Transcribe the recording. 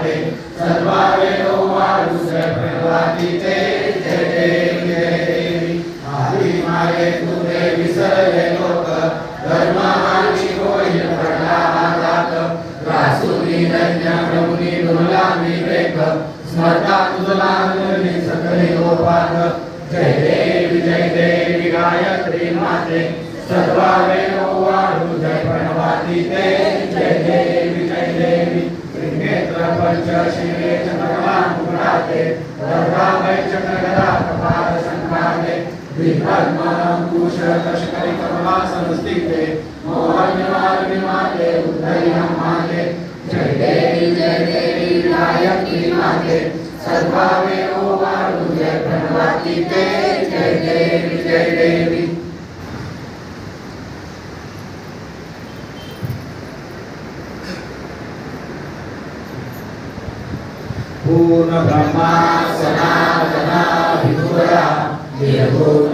माते सर्वावे वाळू जय प्रणवाती ते जय देवी जय देवी आली माये तुझे विसरले लोक धर्म आणि होईल पडला हातात रासुनी धन्य प्रभुनी डोला मी वेग स्मरता तुझला मुनी सकले गोपाल जय देवी गायत्री माते सर्वावे वाळू जय प्रणवाती ते जय देवी नेत्र पंच शिरे चंद्रमा मुकुटाते वरदाभय चक्रगदा कपाल संकाते विपद्म अंकुश तस्करी कमलासन स्थिते मोहन माते उद्धरी माते जय देवी गायत्री माते सर्वावे वाळू जय प्रणवाती ते जय देवी पूर्ण ब्रह्मा सनातना विदुरा निर्गुण